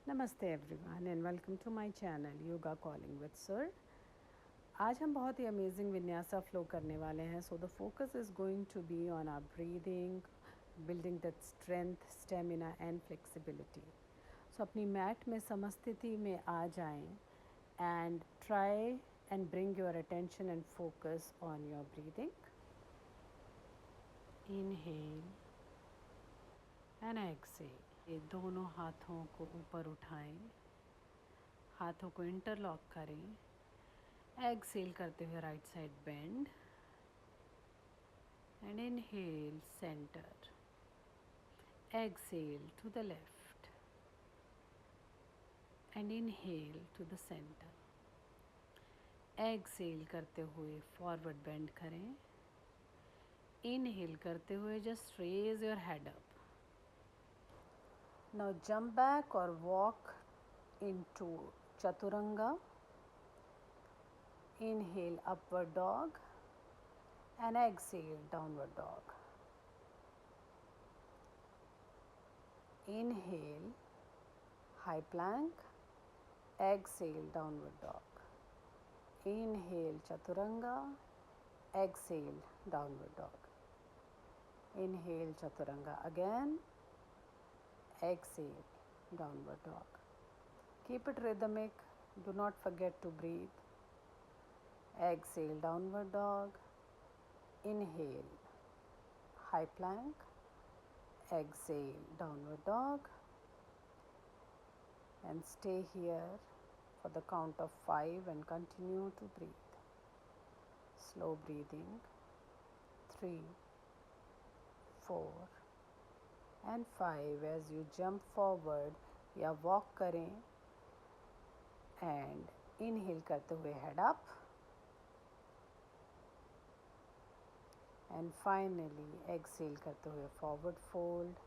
नमस्ते everyone and welcome to my channel yoga calling with sir. आज हम बहुत ही अमेजिंग विन्यासा फ्लो करने वाले हैं। So the focus is going to be on our breathing, building that strength, stamina and flexibility. So अपनी mat में समस्थिति में आ जाएं and try and bring your attention and focus on your breathing. Inhale and exhale. ये दोनों हाथों को ऊपर उठाएं, हाथों को इंटरलॉक करें। एक्सेल करते हुए right side bend and inhale centre. Exhale to the left and inhale to the centre. एक्सेल करते हुए फॉरवर्ड बेंड करें। इनहेल करते हुए just raise your head up. Now jump back और walk into chaturanga. Inhale upward dog and exhale downward dog. Inhale high plank, exhale downward dog. Inhale chaturanga, exhale downward dog. Inhale chaturanga again, exhale downward dog. Keep it rhythmic, do not forget to breathe. Exhale downward dog. Inhale high plank, exhale downward dog, and stay here for the count of 5 and continue to breathe. Slow breathing. 3, 4 and 5 as you jump forward या walk करें and inhale करते हुए head up and finally exhale करते हुए forward fold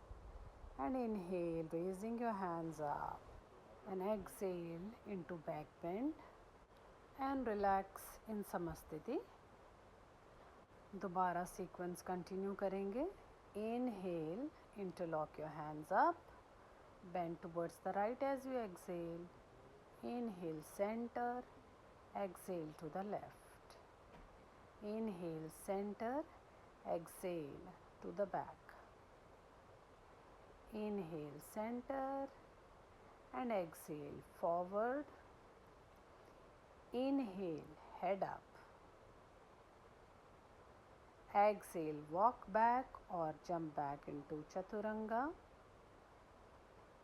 and inhale raising your hands up and exhale into back bend and relax in samasthiti. दोबारा sequence continue करेंगे. Inhale, interlock your hands up, bend towards the right as you exhale. Inhale centre, exhale to the left. Inhale centre, exhale to the back. Inhale centre and exhale forward. Inhale head up. Exhale walk back or jump back into chaturanga.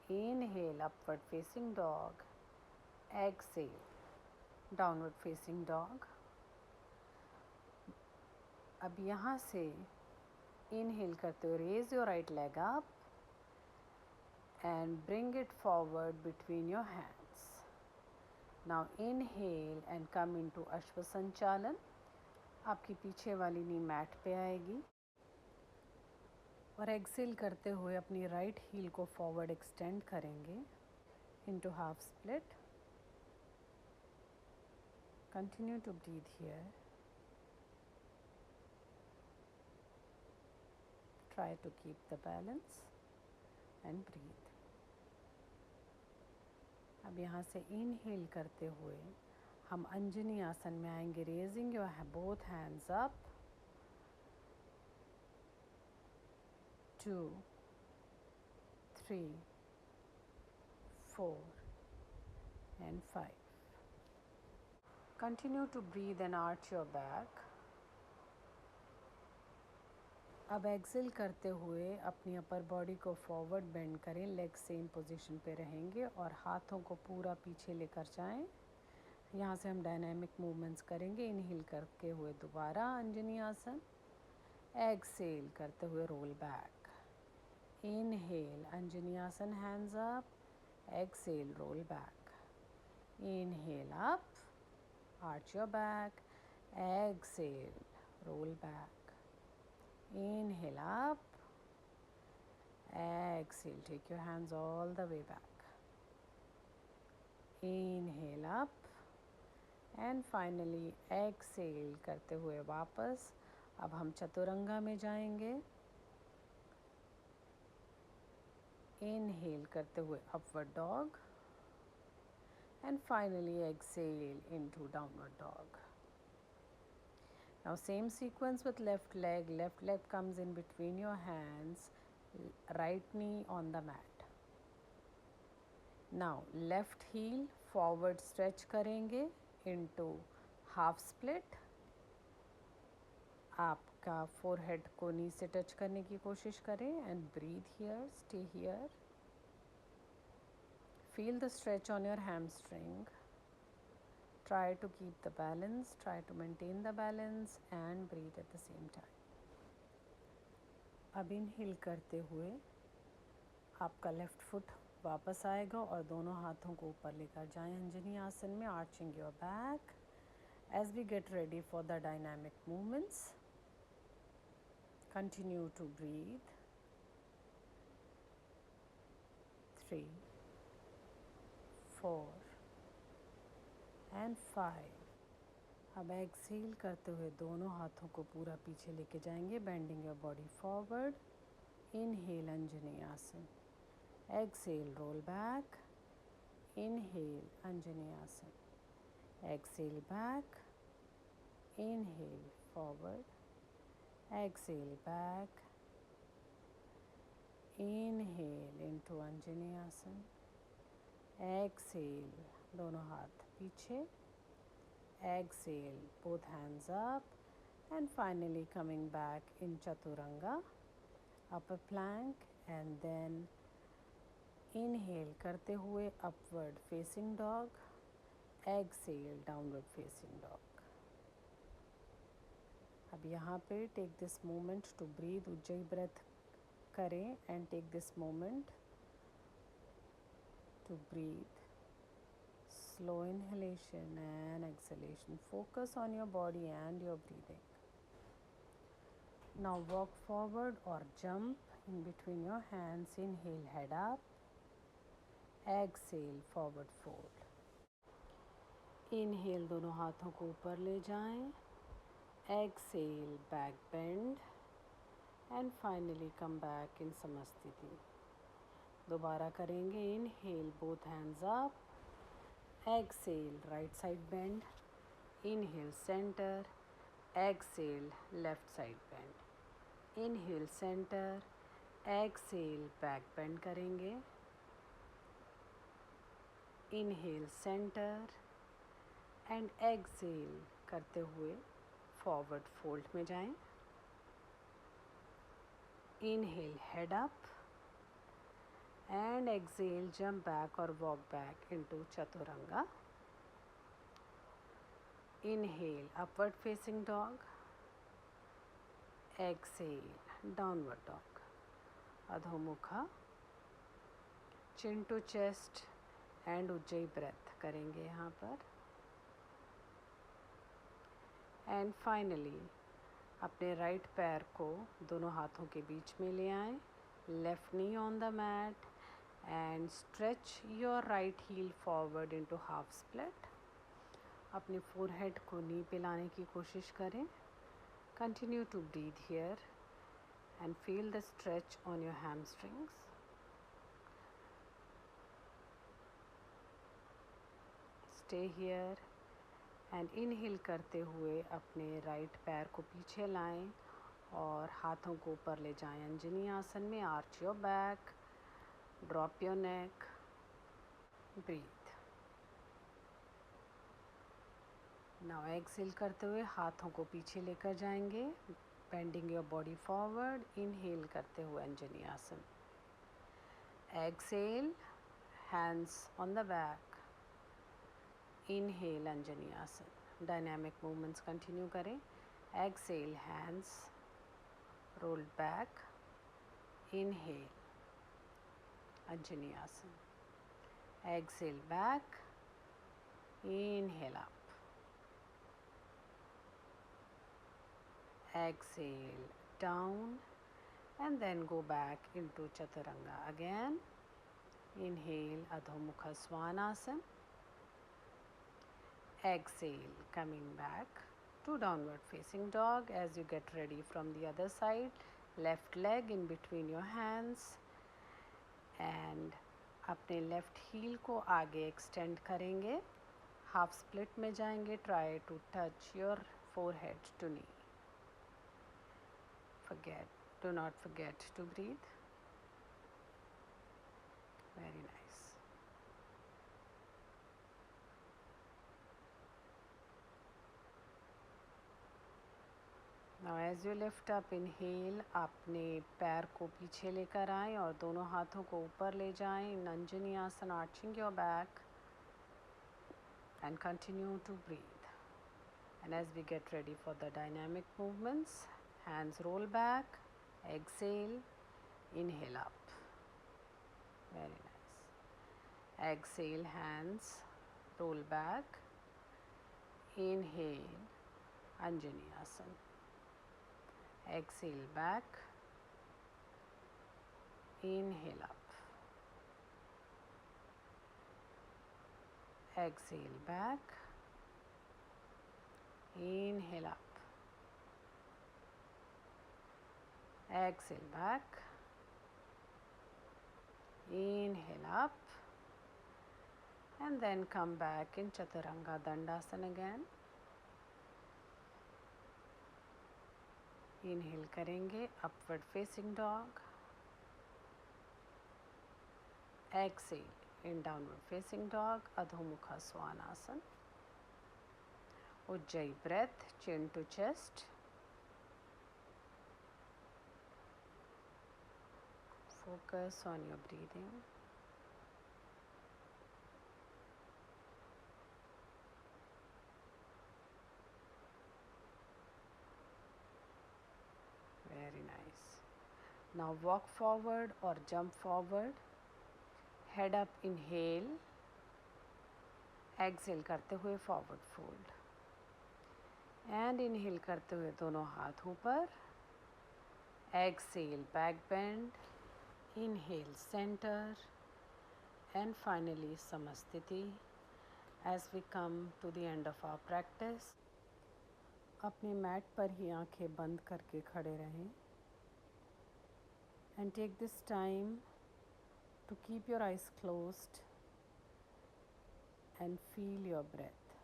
Inhale upward facing dog. Exhale downward facing dog. अब यहाँ से inhale करते हुए raise your right leg up and bring it forward between your hands. Now inhale and come into Ashwa Sanchalan. आपकी पीछे वाली नी mat पे आएगी और एक्सेल करते हुए अपनी राइट हील को फॉरवर्ड एक्सटेंड करेंगे into half split. Continue to breathe here. Try to keep the balance and breathe. अब यहाँ से इनहेल करते हुए हम अंजनी आसन में आएंगे. Raising your both hands up. 2, 3, 4 and 5. Continue to breathe and arch your back. अब एक्सेल करते हुए अपनी अपर बॉडी को फॉरवर्ड बेंड करें. लेग सेम पोजीशन पे रहेंगे और हाथों को पूरा पीछे लेकर जाएं. यहाँ से हम डायनामिक मूवमेंट्स करेंगे. इनहेल करके हुए दोबारा अंजनी आसन. एक्सेल करते हुए role back. Inhale Anjani asana, hands up. Exhale roll back. Inhale up, arch your back. Exhale roll back. Inhale up. Exhale, take your hands all the way back. Inhale up and finally exhale करते हुए वापस. अब हम चतुरंगा में जाएंगे. Inhale करते हुए upward dog. and finally exhale into downward dog. Now same sequence with left leg comes in between your hands, right knee on the mat. Now left heel forward stretch करेंगे into half split. आपका forehead को knee से touch करने की कोशिश करें and breathe here, stay here. Feel the stretch on your hamstring. Try to keep the balance, try to maintain the balance and breathe at the same time. अब inhale करते हुए आपका लेफ्ट फुट वापस आएगा और दोनों हाथों को ऊपर लेकर जाएं अंजनी आसन में, arching your back as we get ready for the dynamic movements. Continue to breathe. 3, 4 and 5. अब एक्सहेल करते हुए दोनों हाथों को पूरा पीछे लेके जाएंगे, bending your body forward. Inhale Anjani asana. Exhale roll back. Inhale Anjani asana. Exhale back. Inhale forward. Exhale back. Inhale into anjani asana. Exhale दोनों हाथ पीछे. Exhale, both hands up, and finally coming back in Chaturanga, upper plank, and then inhale करते हुए upward facing dog, exhale downward facing dog. अब यहाँ पे take this moment to breathe, ujjayi breath करें and take this moment to breathe. Slow inhalation and exhalation. Focus on your body and your breathing. Now walk forward or jump in between your hands. Inhale, head up. Exhale, forward fold. Inhale, दोनों हाथों को ऊपर ले जाएं. Exhale, back bend. And finally come back in Samasthiti. दोबारा करेंगे. Inhale, both hands up. Exhale, right side bend. Inhale, center. Exhale, left side bend. Inhale, center. Exhale, back bend करेंगे. Inhale, center. And exhale करते हुए forward fold में जाएं. Inhale, head up. And exhale, jump back or walk back into Chaturanga. Inhale, upward facing dog. Exhale, downward dog. Adho Mukha. Chin to chest and ujjayi breath करेंगे यहाँ पर. And finally, अपने right पैर को दोनों हाथों के बीच में ले आएं. Left knee on the mat. And stretch your right heel forward into half split. अपने forehead को knee पे लाने की कोशिश करें. Continue to breathe here and feel the stretch on your hamstrings. Stay here and inhale करते हुए अपने right पैर को पीछे लाएं और हाथों को ऊपर ले जाएं अंजनी आसन में. Arch your back. Drop your neck. Breathe. Now exhale करते हुए हाथों को पीछे लेकर जाएंगे. Bending your body forward. Inhale करते हुए अंजनी आसन. Exhale, hands on the back. Inhale Anjani आसन. Dynamic movements continue करें. Exhale, hands rolled back. Inhale Anjani आसन. Exhale back. Inhale up. Exhale down and then go back into Chaturanga again. Inhale, Adho Mukha Svanasana. Exhale, coming back to downward facing dog. As you get ready from the other side, left leg in between your hands and अपने left heel को आगे extend करेंगे, half split में जाएंगे. Try to touch your forehead to knee. Do not forget to breathe. Very nice. Now as you lift up, inhale, अपने पैर को पीछे लेकर आएं और दोनों हाथों को ऊपर ले जाएं. In Anjani Asana, arching your back and continue to breathe. And as we get ready for the dynamic movements, hands roll back, exhale, inhale up. Very nice. Exhale, hands roll back, inhale, Anjani Asana. Exhale back, inhale up. Exhale back, inhale up. Exhale back, inhale up, and then come back in Chaturanga Dandasana again. Inhale करेंगे, upward facing dog. Exhale in downward facing dog, Adho Mukha Svanasana. Ujjayi breath, chin to chest. Focus on your breathing. Very nice. Now walk forward or jump forward. Head up, inhale. Exhale करते हुए forward fold. And inhale करते हुए दोनों हाथ ऊपर. Exhale, back bend. Inhale, center. And finally, Samasthiti. As we come to the end of our practice, अपने mat पर ही आंखें बंद करके खड़े रहें. And take this time to keep your eyes closed and feel your breath.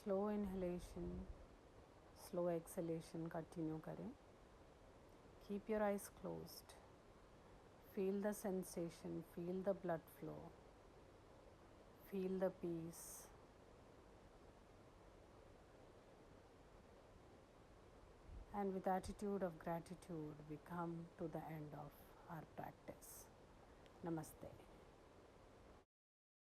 Slow inhalation, slow exhalation continue करें. Keep your eyes closed. Feel the sensation, feel the blood flow, feel the peace. And with attitude of gratitude, we come to the end of our practice. Namaste.